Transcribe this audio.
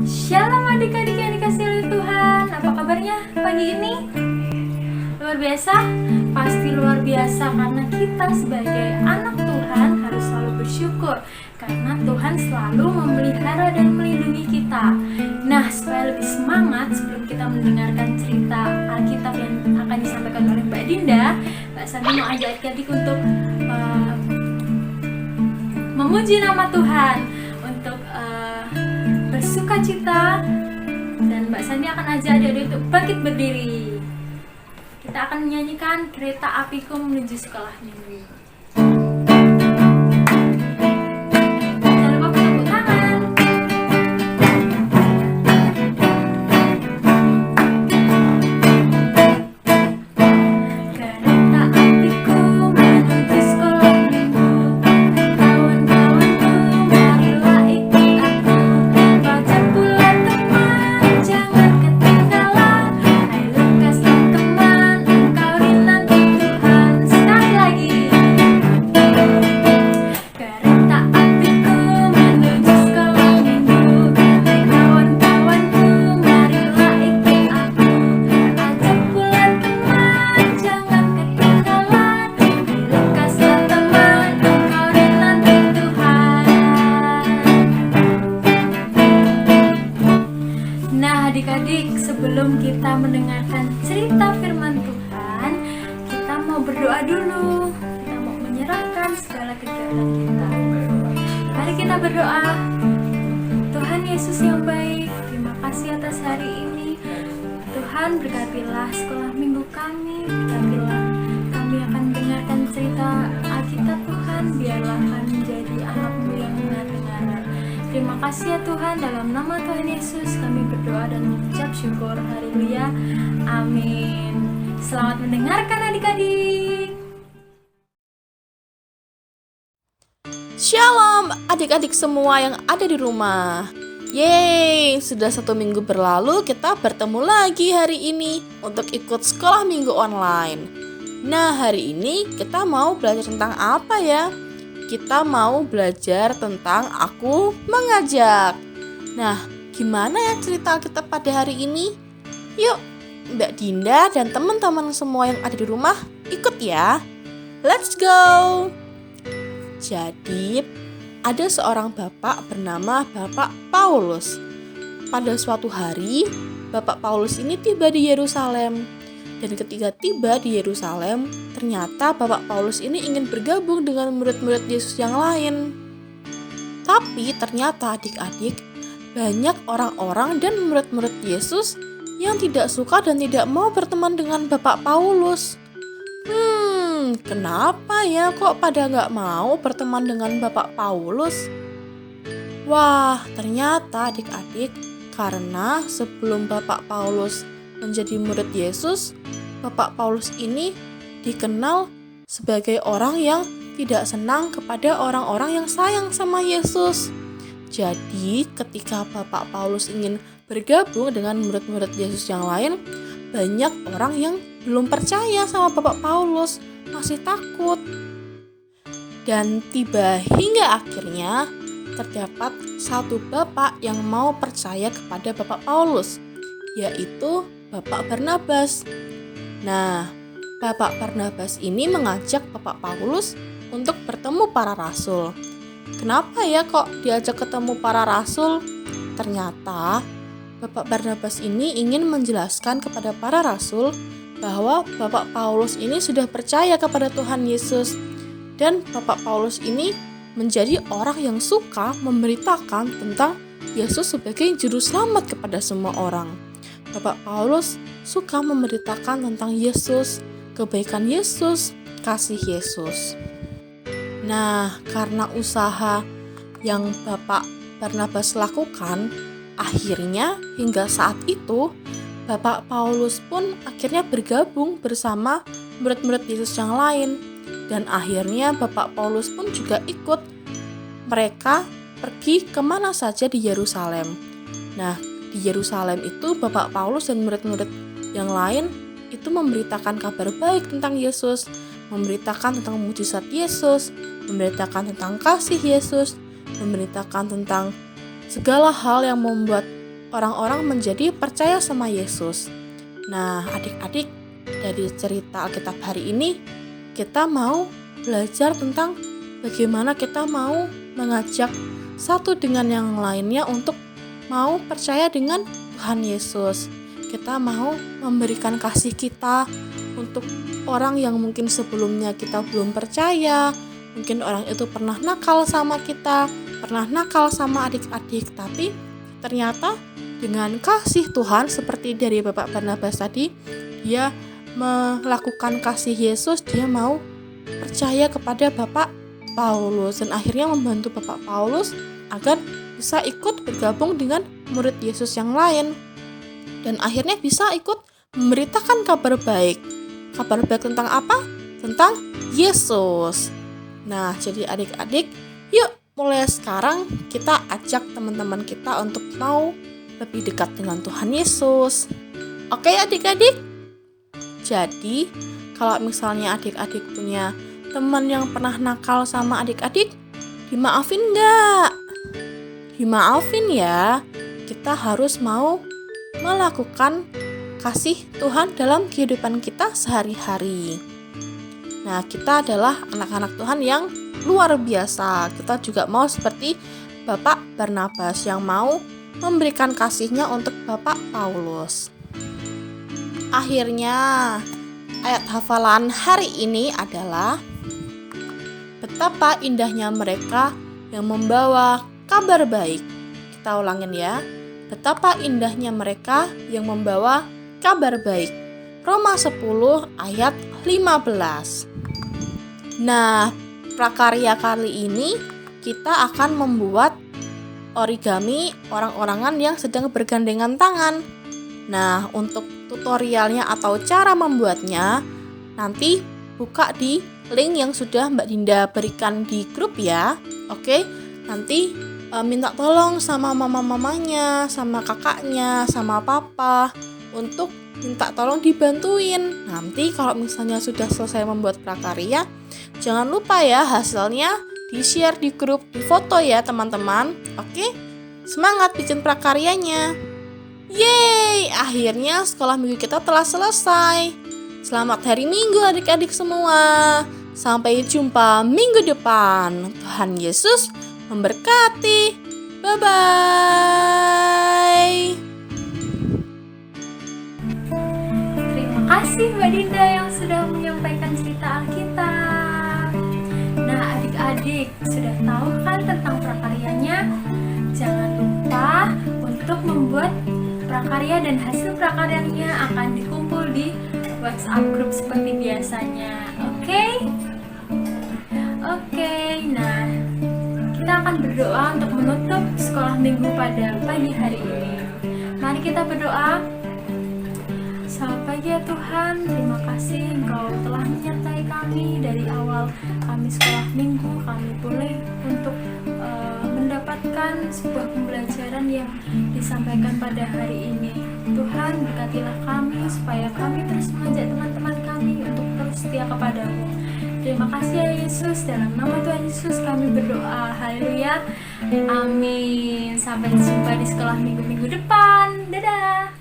Shalom adik-adik yang dikasihi oleh Tuhan. Apa kabarnya pagi ini? Luar biasa? Pasti luar biasa karena kita sebagai anak Tuhan harus selalu bersyukur karena Tuhan selalu memelihara dan melindungi kita. Nah, supaya lebih semangat sebelum kita mendengarkan cerita Alkitab yang akan disampaikan oleh Mbak Dinda, Mbak Sandi mau ajak adik-adik untuk memuji nama Tuhan, untuk bersukacita, dan Mbak Sandi akan ajak adik-adik untuk bangkit berdiri. Kita akan menyanyikan Kereta Apiku Menuju Sekolah Minggu. Jangan lupa tepuk tangan. Kereta apiku menuju sekolah minggu, kawan-kawanku marilah ikut aku. Baca pula teman, jangan ketinggalan. Hai lekaslah teman, engkau dinanti Tuhan. Sekali lagi. Kereta apiku menuju sekolah minggu, hai kawan-kawanku marilah ikut aku. Ajak pula teman, jangan ketinggalan. Hai lekaslah teman, engkau dinanti Tuhan. Nah, adik-adik, sebelum kita mendengarkan cerita firman Tuhan, kita mau berdoa dulu. Kita mau menyerahkan segala kegiatan kita. Mari kita berdoa. Tuhan Yesus yang baik, terima kasih atas hari ini. Tuhan, berkatilah sekolah minggu kami. Berkatilah kami akan mendengarkan cerita Alkitab Tuhan. Biarlah kami menjadi anak-Mu yang dengar-dengaran. Terima kasih ya Tuhan, dalam nama Tuhan Yesus kami berdoa dan mengucap syukur. Haleluya. Amin. Selamat mendengarkan adik-adik. Shalom adik-adik semua yang ada di rumah. Yeay, sudah 1 minggu berlalu kita bertemu lagi hari ini untuk ikut sekolah minggu online. Nah, hari ini kita mau belajar tentang apa ya? Kita mau belajar tentang aku mengajak. Nah, gimana ya cerita kita pada hari ini? Yuk, Mbak Dinda dan teman-teman semua yang ada di rumah ikut ya. Let's go! Jadi, ada seorang bapak bernama Bapak Paulus. Pada suatu hari, Bapak Paulus ini tiba di Yerusalem. Dan ketika tiba di Yerusalem, ternyata Bapak Paulus ini ingin bergabung dengan murid-murid Yesus yang lain. Tapi ternyata adik-adik, banyak orang-orang dan murid-murid Yesus yang tidak suka dan tidak mau berteman dengan Bapak Paulus. Kenapa ya kok pada gak mau berteman dengan Bapak Paulus? Wah, ternyata adik-adik, karena sebelum Bapak Paulus menjadi murid Yesus, Bapak Paulus ini dikenal sebagai orang yang tidak senang kepada orang-orang yang sayang sama Yesus. Jadi, ketika Bapak Paulus ingin bergabung dengan murid-murid Yesus yang lain, banyak orang yang belum percaya sama Bapak Paulus, masih takut. Dan tiba hingga akhirnya terdapat satu bapak yang mau percaya kepada Bapak Paulus, yaitu Bapak Barnabas. Nah, Bapak Barnabas ini mengajak Bapak Paulus untuk bertemu para rasul. Kenapa ya kok diajak ketemu para rasul? Ternyata Bapak Barnabas ini ingin menjelaskan kepada para rasul bahwa Bapak Paulus ini sudah percaya kepada Tuhan Yesus. Dan Bapak Paulus ini menjadi orang yang suka memberitakan tentang Yesus sebagai juru selamat kepada semua orang. Bapak Paulus suka memberitakan tentang Yesus, kebaikan Yesus, kasih Yesus. Nah, karena usaha yang Bapak Barnabas lakukan, akhirnya hingga saat itu Bapak Paulus pun akhirnya bergabung bersama murid-murid Yesus yang lain. Dan akhirnya Bapak Paulus pun juga ikut mereka pergi kemana saja di Yerusalem. Nah, di Yerusalem itu Bapak Paulus dan murid-murid yang lain itu memberitakan kabar baik tentang Yesus, memberitakan tentang mujizat Yesus, memberitakan tentang kasih Yesus, memberitakan tentang segala hal yang membuat orang-orang menjadi percaya sama Yesus. Nah, adik-adik, dari cerita Alkitab hari ini kita mau belajar tentang bagaimana kita mau mengajak satu dengan yang lainnya untuk mau percaya dengan Tuhan Yesus. Kita mau memberikan kasih kita untuk orang yang mungkin sebelumnya kita belum percaya. Mungkin orang itu pernah nakal sama kita, pernah nakal sama adik-adik, tapi ternyata dengan kasih Tuhan seperti dari Bapak Barnabas tadi, dia melakukan kasih Yesus, dia mau percaya kepada Bapak Paulus dan akhirnya membantu Bapak Paulus agar bisa ikut bergabung dengan murid Yesus yang lain dan akhirnya bisa ikut memberitakan kabar baik. Kabar baik tentang apa? Tentang Yesus. Nah, jadi adik-adik, yuk mulai sekarang kita ajak teman-teman kita untuk mau lebih dekat dengan Tuhan Yesus. Oke adik-adik? Jadi, kalau misalnya adik-adik punya teman yang pernah nakal sama adik-adik, dimaafin nggak? Dimaafin ya. Kita harus mau melakukan kasih Tuhan dalam kehidupan kita sehari-hari. Nah, kita adalah anak-anak Tuhan yang luar biasa. Kita juga mau seperti Bapak Barnabas yang mau memberikan kasihnya untuk Bapak Paulus. Akhirnya, ayat hafalan hari ini adalah betapa indahnya mereka yang membawa kabar baik. Kita ulangin ya. Betapa indahnya mereka yang membawa kabar baik. Roma 10 ayat 15. Nah, prakarya kali ini kita akan membuat origami orang-orangan yang sedang bergandengan tangan. Nah, untuk tutorialnya atau cara membuatnya nanti buka di link yang sudah Mbak Dinda berikan di grup ya. Oke, nanti minta tolong sama mama-mamanya, sama kakaknya, sama papa untuk minta tolong dibantuin. Nanti kalau misalnya sudah selesai membuat prakarya, jangan lupa ya hasilnya di-share di grup, di foto ya teman-teman. Oke, semangat bikin prakaryanya. Yeay, akhirnya sekolah minggu kita telah selesai. Selamat hari Minggu adik-adik semua. Sampai jumpa minggu depan. Tuhan Yesus memberkati. Bye-bye. Terima kasih Mbak Dinda yang sudah menyampaikan cerita Alkitab. Nah, adik-adik sudah tahu kan tentang prakaryanya? Jangan lupa untuk membuat prakarya dan hasil prakaryanya akan dikumpul di WhatsApp group seperti biasanya. Oke, nah kita akan berdoa untuk menutup sekolah minggu pada pagi hari ini. Mari kita berdoa. Selamat pagi ya Tuhan, terima kasih Engkau telah menyertai kami dari awal kami sekolah minggu. Kami boleh untuk mendapatkan sebuah pembelajaran yang disampaikan pada hari ini. Tuhan, berkatilah kami supaya kami terus mengajak teman-teman kami untuk terus setia kepadamu. Terima kasih ya Yesus, dalam nama Tuhan Yesus kami berdoa. Haleluya, amin. Sampai jumpa di sekolah minggu-minggu depan. Dadah.